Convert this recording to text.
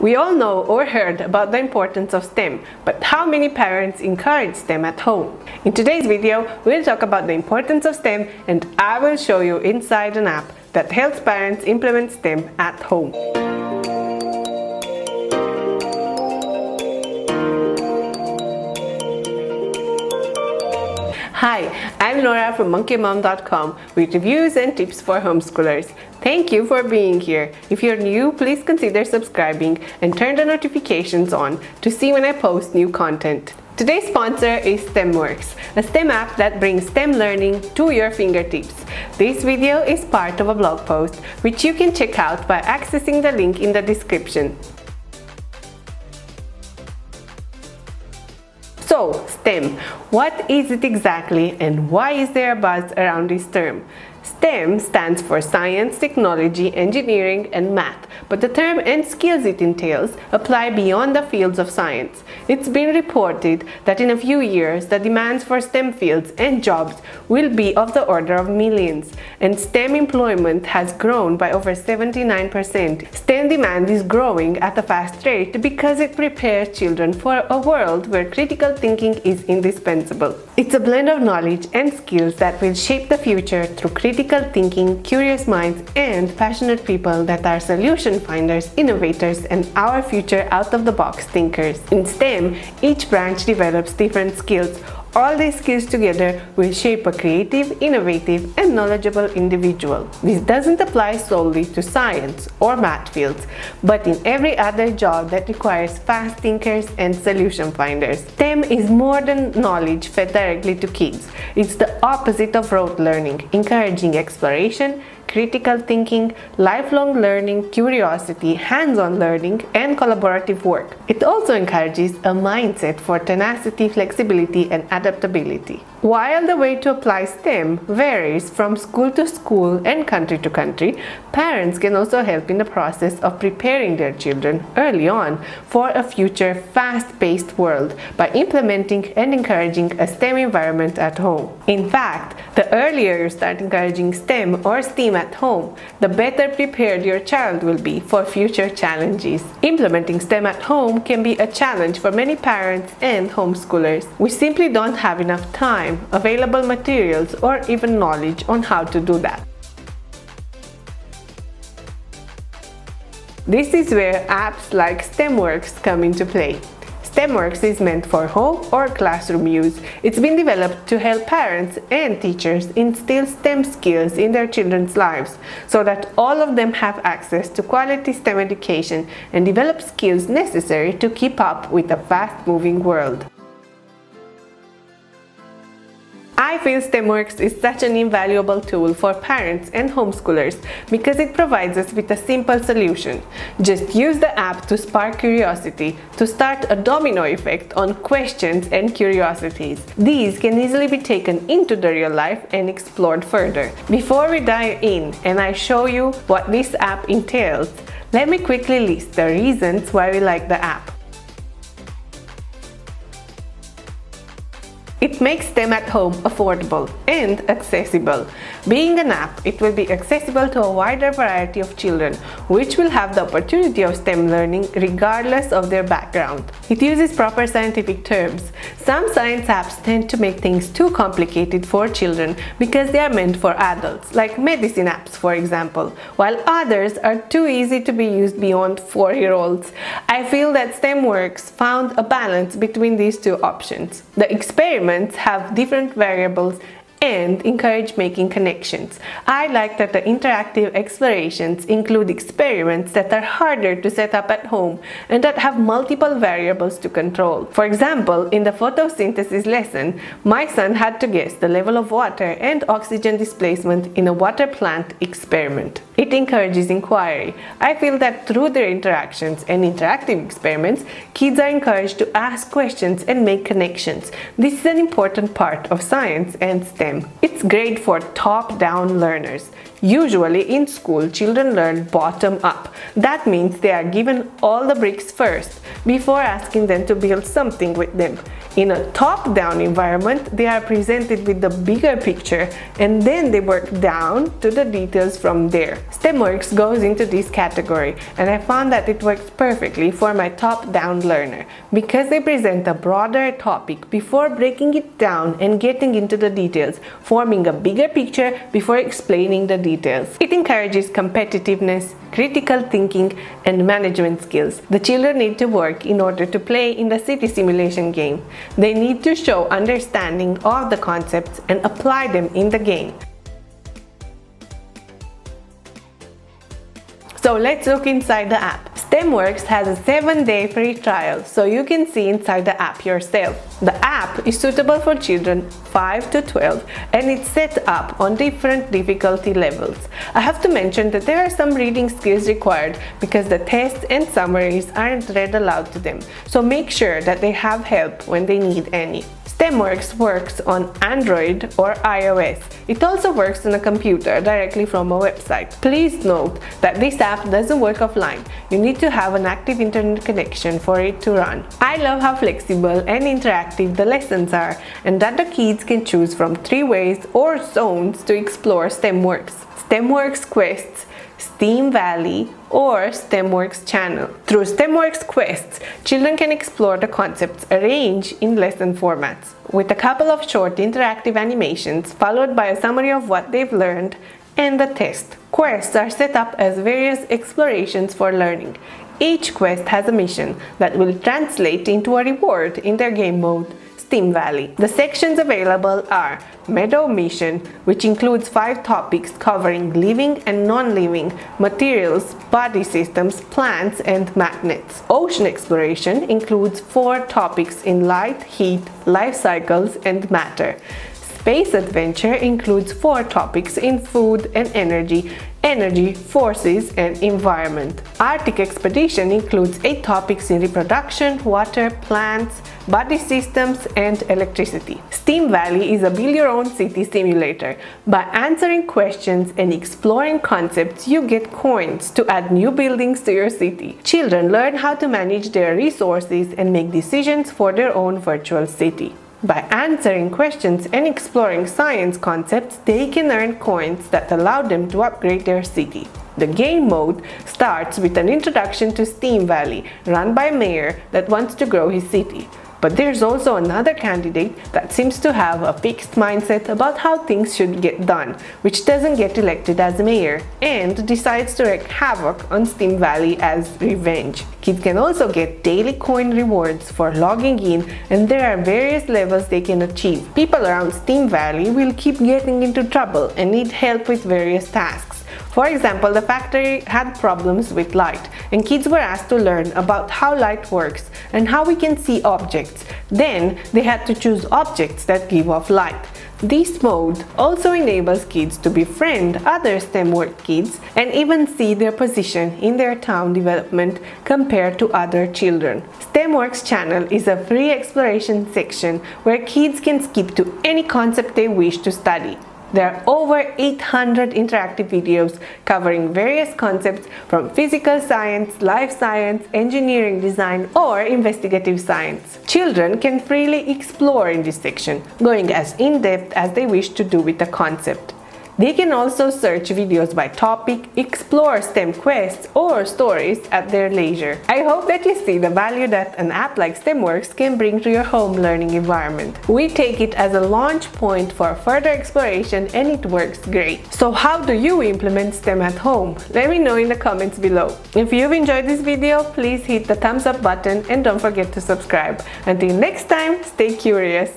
We all know or heard about the importance of STEM, but how many parents encourage STEM at home? In today's video, we'll talk about the importance of STEM, and I will show you inside an app that helps parents implement STEM at home. Hi, I'm Laura from monkeymom.com with reviews and tips for homeschoolers. Thank you for being here. If you're new, please consider subscribing and turn the notifications on to see when I post new content. Today's sponsor is STEMWerkz, a STEM app that brings STEM learning to your fingertips. This video is part of a blog post which you can check out by accessing the link in the description. So, STEM, what is it exactly and why is there a buzz around this term? STEM stands for science, technology, engineering, and math, but the term and skills it entails apply beyond the fields of science. It's been reported that in a few years, the demands for STEM fields and jobs will be of the order of millions, and STEM employment has grown by over 79%. STEM demand is growing at a fast rate because it prepares children for a world where critical thinking is indispensable. It's a blend of knowledge and skills that will shape the future through critical thinking, curious minds, and passionate people that are solution finders, innovators, and our future out-of-the-box thinkers. In STEM, each branch develops different skills. All these skills together will shape a creative, innovative, and knowledgeable individual. This doesn't apply solely to science or math fields, but in every other job that requires fast thinkers and solution finders. STEM is more than knowledge fed directly to kids. It's the opposite of rote learning, encouraging exploration, critical thinking, lifelong learning, curiosity, hands-on learning, and collaborative work. It also encourages a mindset for tenacity, flexibility, and adaptability. While the way to apply STEM varies from school to school and country to country, parents can also help in the process of preparing their children early on for a future fast-paced world by implementing and encouraging a STEM environment at home. In fact, the earlier you start encouraging STEM or STEAM at home, the better prepared your child will be for future challenges. Implementing STEM at home can be a challenge for many parents and homeschoolers. We simply don't have enough time, available materials, or even knowledge on how to do that. This is where apps like STEMWerkz come into play. STEMWerkz is meant for home or classroom use. It's been developed to help parents and teachers instill STEM skills in their children's lives so that all of them have access to quality STEM education and develop skills necessary to keep up with a fast-moving world. I feel STEMWerkz is such an invaluable tool for parents and homeschoolers because it provides us with a simple solution. Just use the app to spark curiosity, to start a domino effect on questions and curiosities. These can easily be taken into the real life and explored further. Before we dive in and I show you what this app entails, let me quickly list the reasons why we like the app. It makes STEM at home affordable and accessible. Being an app, it will be accessible to a wider variety of children, which will have the opportunity of STEM learning regardless of their background. It uses proper scientific terms. Some science apps tend to make things too complicated for children because they are meant for adults, like medicine apps for example, while others are too easy to be used beyond 4-year-olds. I feel that STEMWerkz found a balance between these two options. The experiments have different variables and encourage making connections. I like that the interactive explorations include experiments that are harder to set up at home and that have multiple variables to control. For example, in the photosynthesis lesson, my son had to guess the level of water and oxygen displacement in a water plant experiment. It encourages inquiry. I feel that through their interactions and interactive experiments, kids are encouraged to ask questions and make connections. This is an important part of science and STEM. It's great for top-down learners. Usually in school, children learn bottom-up. That means they are given all the bricks first before asking them to build something with them. In a top-down environment, they are presented with the bigger picture and then they work down to the details from there. STEMWerkz goes into this category, and I found that it works perfectly for my top-down learner because they present a broader topic before breaking it down and getting into the details, forming a bigger picture before explaining the details. It encourages competitiveness, critical thinking, and management skills. The children need to work in order to play in the city simulation game. They need to show understanding of the concepts and apply them in the game. So let's look inside the app. STEMWerkz has a 7-day free trial, so you can see inside the app yourself. The app is suitable for children 5 to 12 and it's set up on different difficulty levels. I have to mention that there are some reading skills required because the tests and summaries aren't read aloud to them, so make sure that they have help when they need any. STEMWerkz works on Android or iOS. It also works on a computer directly from a website. Please note that this app doesn't work offline. You need to have an active internet connection for it to run. I love how flexible and interactive the lessons are, and that the kids can choose from 3 ways or zones to explore STEMWerkz: STEMWerkz Quests, STEAM Valley, or STEMWerkz Channel. Through STEMWerkz Quests, children can explore the concepts arranged in lesson formats, with a couple of short interactive animations followed by a summary of what they've learned and the test. Quests are set up as various explorations for learning. Each quest has a mission that will translate into a reward in their game mode, STEAM Valley. The sections available are Meadow Mission, which includes 5 topics covering living and non-living, materials, body systems, plants, and magnets. Ocean Exploration includes 4 topics in light, heat, life cycles, and matter. Space Adventure includes 4 topics in food and energy, forces, and environment. Arctic Expedition includes 8 topics in reproduction, water, plants, body systems, and electricity. STEAM Valley is a build-your-own city simulator. By answering questions and exploring concepts, you get coins to add new buildings to your city. Children learn how to manage their resources and make decisions for their own virtual city. By answering questions and exploring science concepts, they can earn coins that allow them to upgrade their city. The game mode starts with an introduction to STEAM Valley, run by a mayor that wants to grow his city. But there's also another candidate that seems to have a fixed mindset about how things should get done, which doesn't get elected as mayor and decides to wreak havoc on STEAM Valley as revenge. Kids can also get daily coin rewards for logging in, and there are various levels they can achieve. People around STEAM Valley will keep getting into trouble and need help with various tasks. For example, the factory had problems with light, and kids were asked to learn about how light works and how we can see objects. Then they had to choose objects that give off light. This mode also enables kids to befriend other STEMWerkz kids and even see their position in their town development compared to other children. STEMWerkz Channel is a free exploration section where kids can skip to any concept they wish to study. There are over 800 interactive videos covering various concepts from physical science, life science, engineering design, or investigative science. Children can freely explore in this section, going as in-depth as they wish to do with the concept. They can also search videos by topic, explore STEM quests or stories at their leisure. I hope that you see the value that an app like STEMWerkz can bring to your home learning environment. We take it as a launch point for further exploration, and it works great. So how do you implement STEM at home? Let me know in the comments below. If you've enjoyed this video, please hit the thumbs up button and don't forget to subscribe. Until next time, stay curious.